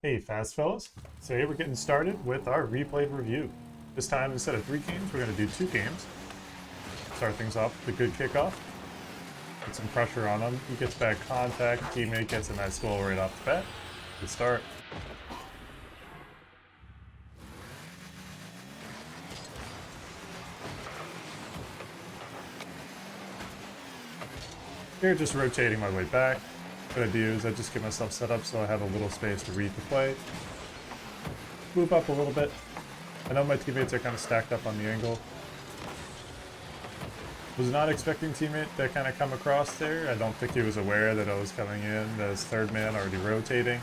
Hey, fast fellas. Today we're getting started with our replay review. This time, instead of 3 games, we're going to do 2 games. Start things off with a good kickoff. Put some pressure on him. He gets back contact. Teammate gets a nice goal right off the bat. Good start. Here, just rotating my way back. What I do is I just get myself set up so I have a little space to read the play. Move up a little bit. I know my teammates are kind of stacked up on the angle. Was not expecting teammate to kind of come across there. I don't think he was aware that I was coming in as third man already rotating.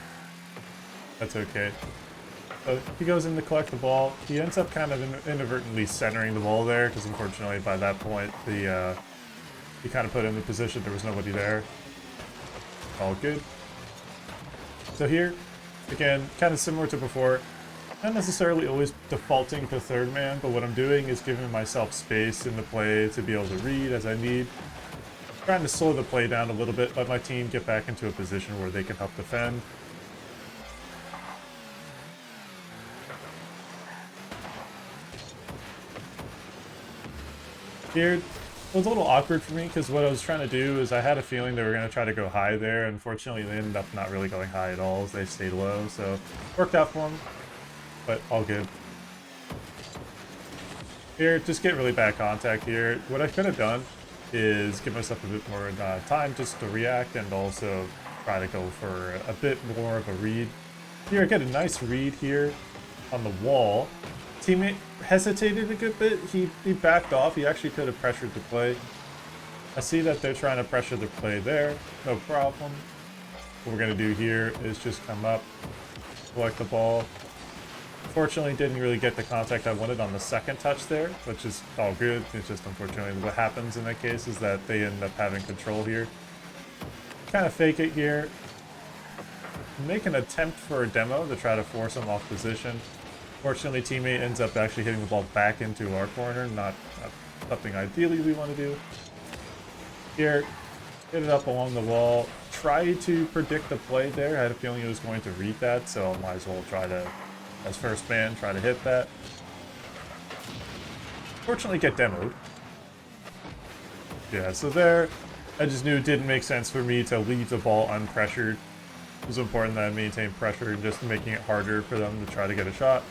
That's okay. So he goes in to collect the ball. He ends up kind of inadvertently centering the ball there because unfortunately by that point he kind of put in the position there was nobody there. All good. So here, again, kind of similar to before, not necessarily always defaulting to third man, but what I'm doing is giving myself space in the play to be able to read as I need. Trying to slow the play down a little bit, let my team get back into a position where they can help defend. Here, it was a little awkward for me because what I was trying to do is I had a feeling they were going to try to go high there. Unfortunately, they ended up not really going high at all as they stayed low, so worked out for them, but all good. Here, just get really bad contact here. What I could have done is give myself a bit more time just to react and also try to go for a bit more of a read. Here, I get a nice read here on the wall. Teammate hesitated a good bit. He backed off. He actually could have pressured the play. I see that they're trying to pressure the play there. No problem. What we're going to do here is just come up, collect the ball. Fortunately, didn't really get the contact I wanted on the second touch there, which is all good. It's just unfortunately what happens in that case is that they end up having control here. Kind of fake it here. Make an attempt for a demo to try to force him off position. Fortunately, teammate ends up actually hitting the ball back into our corner, not something ideally we want to do. Here, hit it up along the wall. Try to predict the play there. I had a feeling he was going to read that, so I might as well try to, as first man, try to hit that. Fortunately, get demoed. Yeah, so there, I just knew it didn't make sense for me to leave the ball unpressured. It was important that I maintain pressure, just making it harder for them to try to get a shot.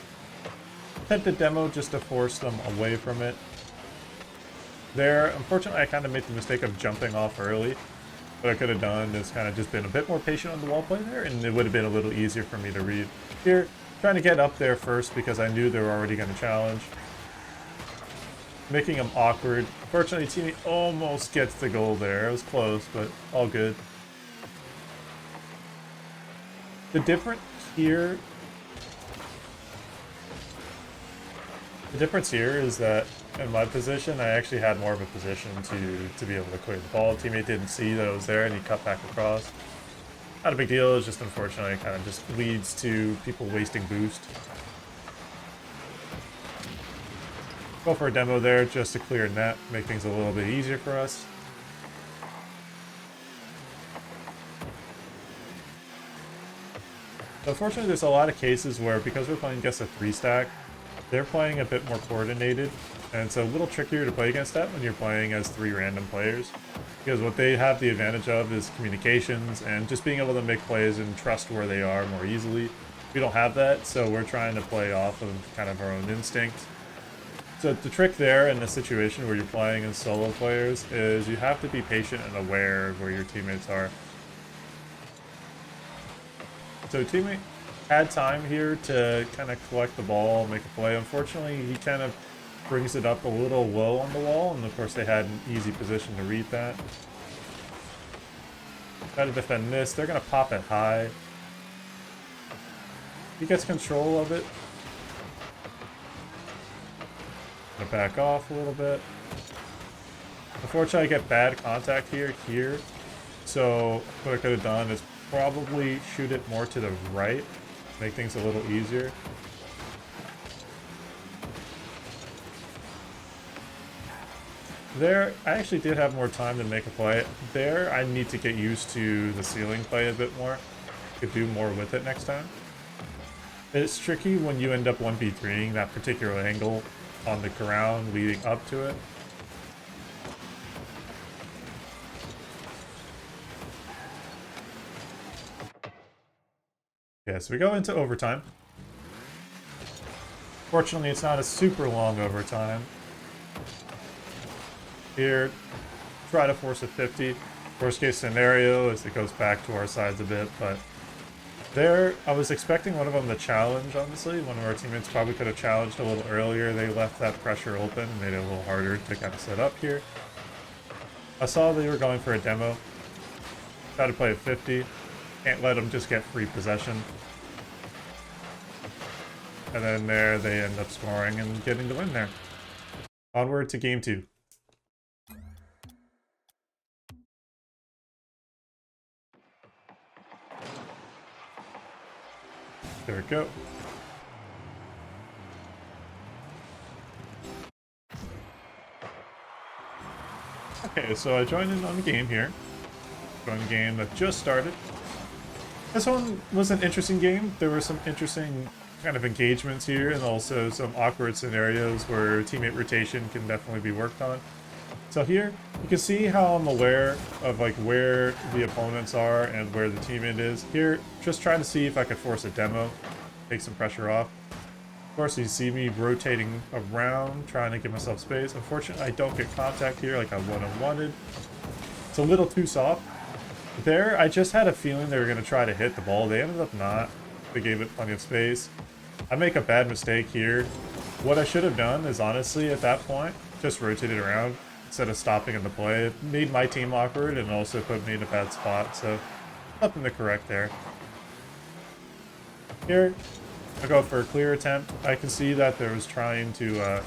Attempt the demo just to force them away from it. There, unfortunately, I kind of made the mistake of jumping off early. What I could have done is kind of just been a bit more patient on the wall play there, and it would have been a little easier for me to read. Here, trying to get up there first because I knew they were already going to challenge. Making them awkward. Unfortunately, teammate almost gets the goal there. It was close, but all good. The difference here is that in my position, I actually had more of a position to be able to clear the ball. Teammate didn't see that I was there, and he cut back across. Not a big deal. It's just unfortunately kind of just leads to people wasting boost. Go for a demo there just to clear net, make things a little bit easier for us. Unfortunately, there's a lot of cases where because we're playing against a 3-stack, they're playing a bit more coordinated, and it's a little trickier to play against that when you're playing as 3 random players. Because what they have the advantage of is communications and just being able to make plays and trust where they are more easily. We don't have that, so we're trying to play off of kind of our own instinct. So the trick there in a situation where you're playing as solo players is you have to be patient and aware of where your teammates are. So teammate had time here to kind of collect the ball, make a play. Unfortunately, he kind of brings it up a little low on the wall, and of course they had an easy position to read that. Try to defend this. They're going to pop it high. He gets control of it. Gonna back off a little bit. Unfortunately, I get bad contact here. So what I could have done is probably shoot it more to the right, make things a little easier. There, I actually did have more time to make a play. There, I need to get used to the ceiling play a bit more. Could do more with it next time. It's tricky when you end up 1v3ing that particular angle on the ground leading up to it. Yeah, so we go into overtime. Fortunately, it's not a super long overtime. Here, try to force a 50. Worst case scenario is it goes back to our sides a bit, but there, I was expecting one of them to challenge, honestly. One of our teammates probably could have challenged a little earlier. They left that pressure open and made it a little harder to kind of set up here. I saw they were going for a demo. Try to play a 50. Can't let them just get free possession. And then there, they end up scoring and getting the win there. Onward to game 2. There we go. Okay, so I joined in on the game here. Joined the game that just started. This one was an interesting game. There were some interesting kind of engagements here and also some awkward scenarios where teammate rotation can definitely be worked on. So here, you can see how I'm aware of like where the opponents are and where the teammate is. Here, just trying to see if I could force a demo, take some pressure off. Of course, you see me rotating around, trying to give myself space. Unfortunately, I don't get contact here like I would have wanted. It's a little too soft. There, I just had a feeling they were going to try to hit the ball. They ended up not. They gave it plenty of space. I make a bad mistake here. What I should have done is honestly, at that point, just rotated around instead of stopping in the play. It made my team awkward and also put me in a bad spot, so nothing to correct there. Here, I go for a clear attempt. I can see that there was trying to,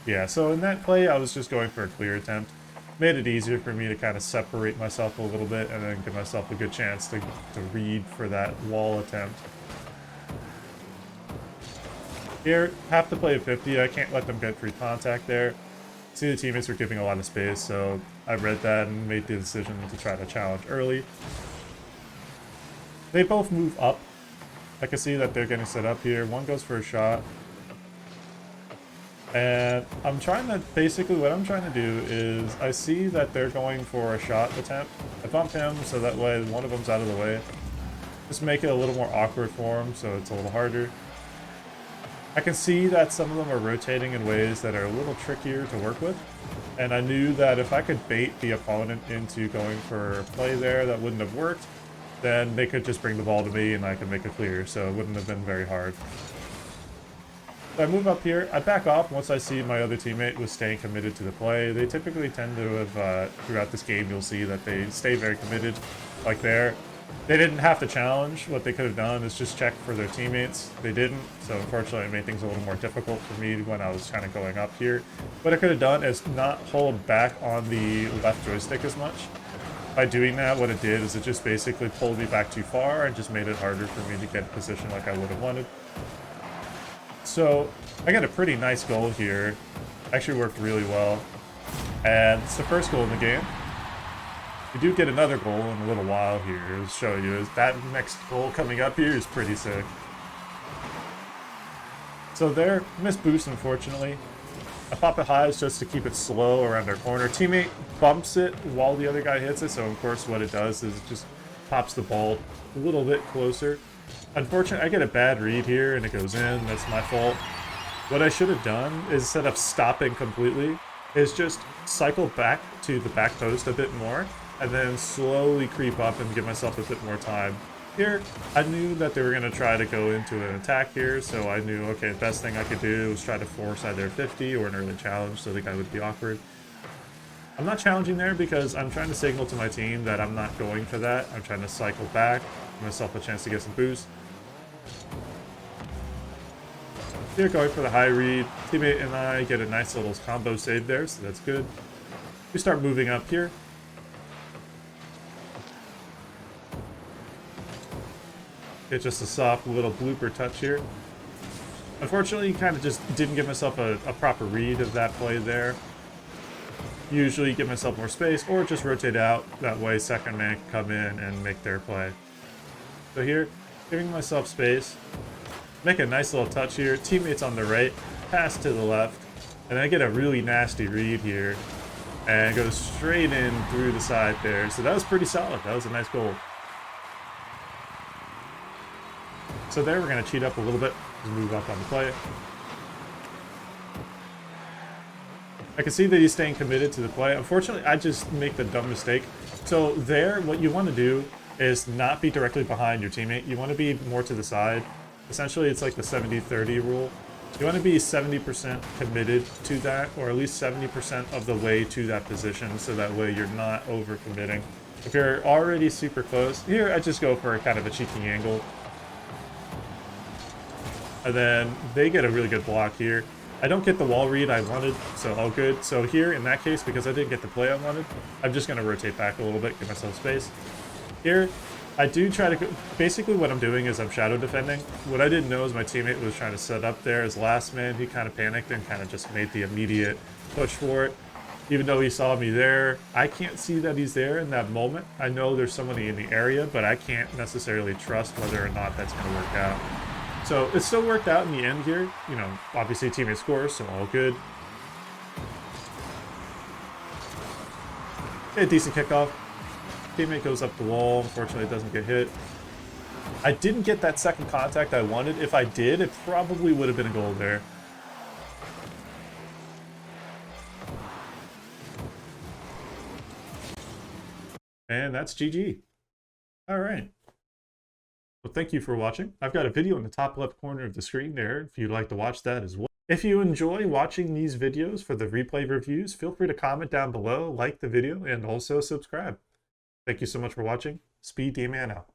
yeah, so in that play, I was just going for a clear attempt. Made it easier for me to kind of separate myself a little bit and then give myself a good chance to read for that wall attempt. Here, have to play a 50. I can't let them get free contact there. See, the teammates were giving a lot of space, so I read that and made the decision to try to challenge early. They both move up. I can see that they're getting set up here. One goes for a shot. And I'm trying to, basically what I'm trying to do is, I see that they're going for a shot attempt. I bump him so that way one of them's out of the way. Just make it a little more awkward for him so it's a little harder. I can see that some of them are rotating in ways that are a little trickier to work with. And I knew that if I could bait the opponent into going for a play there that wouldn't have worked, then they could just bring the ball to me and I could make it clear, so it wouldn't have been very hard. So I move up here, I back off once I see my other teammate was staying committed to the play. They typically tend to have, throughout this game, you'll see that they stay very committed, like there. They didn't have to challenge. What they could have done is just check for their teammates. They didn't, so unfortunately it made things a little more difficult for me when I was kind of going up here. What I could have done is not hold back on the left joystick as much. By doing that, what it did is it just basically pulled me back too far and just made it harder for me to get in position like I would have wanted. So I got a pretty nice goal here. Actually worked really well. And it's the first goal in the game. We do get another goal in a little while here. I'll show you. That next goal coming up here is pretty sick. So there, missed boost unfortunately. I pop it high just to keep it slow around our corner. Teammate bumps it while the other guy hits it, so of course what it does is it just pops the ball a little bit closer. Unfortunately, I get a bad read here and it goes in. That's my fault. What I should have done is, instead of stopping completely, is just cycle back to the back post a bit more and then slowly creep up and give myself a bit more time. Here, I knew that they were going to try to go into an attack here, so I knew, okay, the best thing I could do was try to force either a 50 or an early challenge so the guy would be awkward. I'm not challenging there because I'm trying to signal to my team that I'm not going for that. I'm trying to cycle back, give myself a chance to get some boost. Here, going for the high read. Teammate and I get a nice little combo save there, so that's good. We start moving up here. Get just a soft little blooper touch here. Unfortunately, kind of just didn't give myself a proper read of that play there. Usually give myself more space or just rotate out. That way second man can come in and make their play. So here, giving myself space. Make a nice little touch here. Teammates on the right, pass to the left, and I get a really nasty read here and go straight in through the side there. So that was pretty solid. That was a nice goal. So there, we're going to cheat up a little bit. Just move up on the play. I can see that he's staying committed to the play. Unfortunately, I just make the dumb mistake. So there, what you want to do is not be directly behind your teammate. You want to be more to the side. Essentially, it's like the 70-30 rule. You want to be 70% committed to that, or at least 70% of the way to that position, so that way you're not over-committing. If you're already super close, here I just go for a kind of a cheeky angle. And then they get a really good block here. I don't get the wall read I wanted, so all good. So here, in that case, because I didn't get the play I wanted, I'm just going to rotate back a little bit, give myself space. Here, I do try to... Basically, what I'm doing is I'm shadow defending. What I didn't know is my teammate was trying to set up there as last man. He kind of panicked and kind of just made the immediate push for it. Even though he saw me there, I can't see that he's there in that moment. I know there's somebody in the area, but I can't necessarily trust whether or not that's going to work out. So it still worked out in the end here. You know, obviously teammate scores, so all good. A decent kickoff. Teammate goes up the wall. Unfortunately, it doesn't get hit. I didn't get that second contact I wanted. If I did, it probably would have been a goal there. And that's GG. All right. Well, thank you for watching. I've got a video in the top left corner of the screen there if you'd like to watch that as well. If you enjoy watching these videos for the replay reviews, feel free to comment down below, like the video, and also subscribe. Thank you so much for watching. SpeeDMan out.